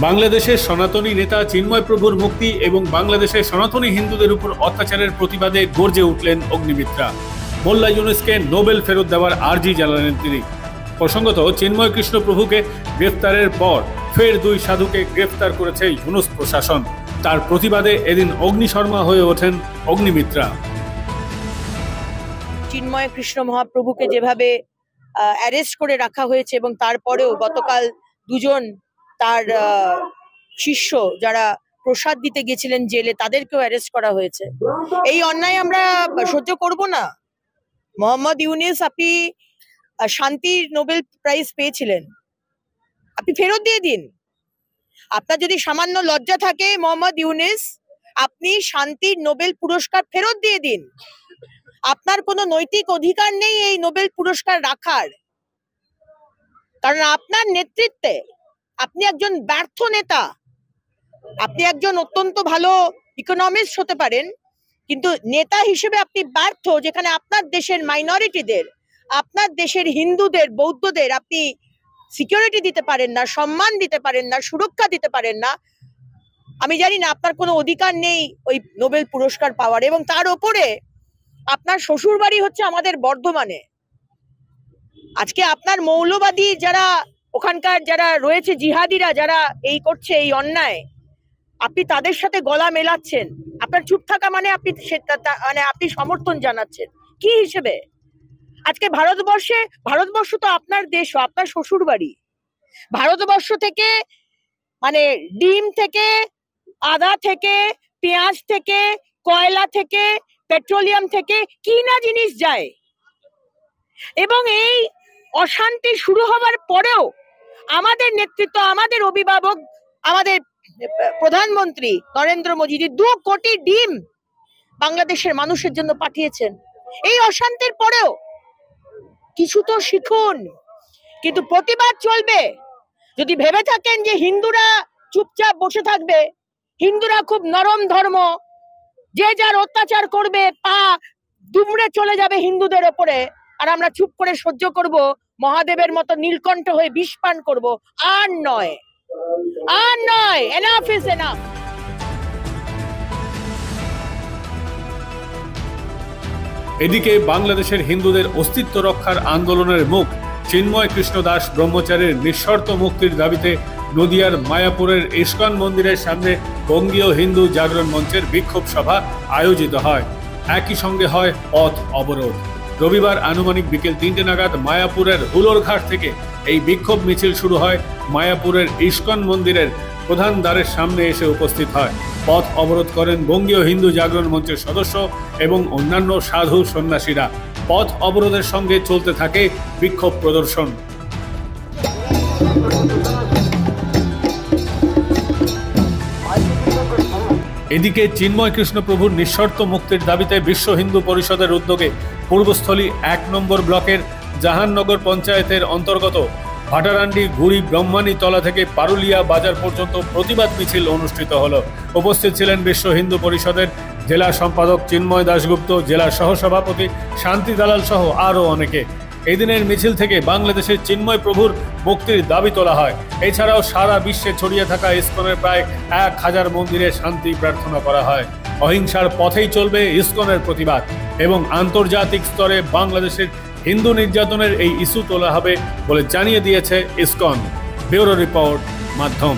বাংলাদেশের সনাতনী নেতা চিন্ময় প্রভুর মুক্তি এবং বাংলাদেশের সনাতনী হিন্দুদের উপর অত্যাচারের প্রতিবাদে গর্জে উঠলেন অগ্নিমিত্রা। মোল্লা ইউনুসকে নোবেল ফেরত দেওয়ার আর্জি জানালেন তিনি। প্রসঙ্গত, চিন্ময় কৃষ্ণ প্রভুকে গ্রেফতারের পর ফের দুই সাধুকে গ্রেফতার করেছে ইউনুস প্রশাসন। তার প্রতিবাদে এদিন অগ্নিশর্মা হয়ে ওঠেন অগ্নিমিত্রা। চিন্ময় কৃষ্ণ মহাপ্রভুকে যেভাবে অ্যারেস্ট করে রাখা হয়েছে এবং তারপরেও গতকাল দুজন তার শিষ্য যারা প্রসাদ দিতে গেছিলেন জেলে, তাদেরকেও অ্যারেস্ট করা হয়েছে। এই অন্যায় আমরা সহ্য করব না। মোহাম্মদ ইউনুস, আপনি শান্তির নোবেল প্রাইজ পেয়েছিলেন, আপনি ফেরত দিয়ে দিন। আপনার যদি সামান্য লজ্জা থাকে মোহাম্মদ ইউনুস, আপনি শান্তির নোবেল পুরস্কার ফেরত দিয়ে দিন। আপনার কোনো নৈতিক অধিকার নেই এই নোবেল পুরস্কার রাখার, কারণ আপনার নেতৃত্বে আপনি একজন ব্যর্থ নেতা। আপনি একজন অত্যন্ত ভালো ইকোনমিস্ট হতে পারেন, কিন্তু নেতা হিসেবে আপনি ব্যর্থ। যেখানে আপনার দেশের মাইনরিটিদের, আপনার দেশের হিন্দুদের, বৌদ্ধদের আপনি সিকিউরিটি দিতে পারেন না, সম্মান দিতে পারেন না, সুরক্ষা দিতে পারেন না। আমি জানি না, আপনার কোনো অধিকার নেই ওই নোবেল পুরস্কার পাওয়ার। এবং তার উপরে আপনার শ্বশুর বাড়ি হচ্ছে আমাদের বর্ধমানে। আজকে আপনার মৌলবাদী যারা ওখানকার যারা রয়েছে, জিহাদিরা যারা এই করছে এই অন্যায়, আপনি তাদের সাথে গলা মেলাচ্ছেন। আপনার চুপ থাকা মানে আপনি সমর্থন জানাচ্ছেন কি হিসেবে? আজকে ভারতবর্ষ তো আপনার দেশ, আপনার শ্বশুর বাড়ি। ভারতবর্ষ থেকে মানে ডিম থেকে, আদা থেকে, পেঁয়াজ থেকে, কয়লা থেকে, পেট্রোলিয়াম থেকে কি না জিনিস যায়। এবং এই অশান্তি শুরু হওয়ার পরেও আমাদের নেতৃত্ব, আমাদের অভিভাবক, আমাদের প্রধানমন্ত্রী নরেন্দ্র মোদী 2 কোটি ডিম বাংলাদেশের মানুষের জন্য পাঠিয়েছেন। এই অশান্তির পরেও কিছু তো শিখুন। কিন্তু প্রতিবাদ চলবে। যদি ভেবে থাকেন যে হিন্দুরা চুপচাপ বসে থাকবে, হিন্দুরা খুব নরম ধর্ম, যে যার অত্যাচার করবে, পা দুমড়ে চলে যাবে হিন্দুদের ওপরে, আর আমরা চুপ করে সহ্য করব, মহাদেবের মতো নীলকণ্ঠ হয়ে বিষ পান করব, আর নয়, আর নয়। Enough is enough. এদিকে বাংলাদেশের হিন্দুদের অস্তিত্ব রক্ষার আন্দোলনের মুখ চিন্ময় কৃষ্ণ দাস ব্রহ্মচারীর নিঃশর্ত মুক্তির দাবিতে নদিয়ার মায়াপুরের ইস্কন মন্দিরের সামনে বঙ্গীয় হিন্দু জাগরণ মঞ্চের বিক্ষোভ সভা আয়োজিত হয়। একই সঙ্গে হয় পথ অবরোধ। রবিবার আনুমানিক বিকেল 3টে নাগাদ মায়াপুরের হুলোরঘাট থেকে এই বিক্ষোভ মিছিল শুরু হয়। মায়াপুরের ইস্কন মন্দিরের প্রধান দ্বারের সামনে এসে উপস্থিত হয়। পথ অবরোধ করেন বঙ্গীয় হিন্দু জাগরণ মঞ্চের সদস্য এবং অন্যান্য সাধু সন্ন্যাসীরা। পথ অবরোধের সঙ্গে চলতে থাকে বিক্ষোভ প্রদর্শন। এদিকে চিন্ময় কৃষ্ণ প্রভুর নিঃশর্ত মুক্তির দাবিতে বিশ্ব হিন্দু পরিষদের উদ্যোগে পূর্বস্থলী 1 নম্বর ব্লকের জাহাননগর পঞ্চায়েতের অন্তর্গত ভাটারান্ডি ঘুড়ি ব্রহ্মানী তলা থেকে পারুলিয়া বাজার পর্যন্ত প্রতিবাদ মিছিল অনুষ্ঠিত হলো। উপস্থিত ছিলেন বিশ্ব হিন্দু পরিষদের জেলা সম্পাদক চিন্ময় দাশগুপ্ত, জেলা সহসভাপতি শান্তি দালাল সহ আরও অনেকে। এই দিনের মিছিল থেকে বাংলাদেশের চিন্ময় প্রভুর মুক্তির দাবি তোলা হয়। এছাড়াও সারা বিশ্বে ছড়িয়ে থাকা ইসকনের প্রায় 1000 মন্দিরে শান্তি প্রার্থনা করা হয়। অহিংসার পথেই চলবে ইসকনের প্রতিবাদ এবং আন্তর্জাতিক স্তরে বাংলাদেশের হিন্দু নির্যাতনের এই ইস্যু তোলা হবে বলে জানিয়ে দিয়েছে ইসকন। ব্যুরো রিপোর্ট, মাধ্যম।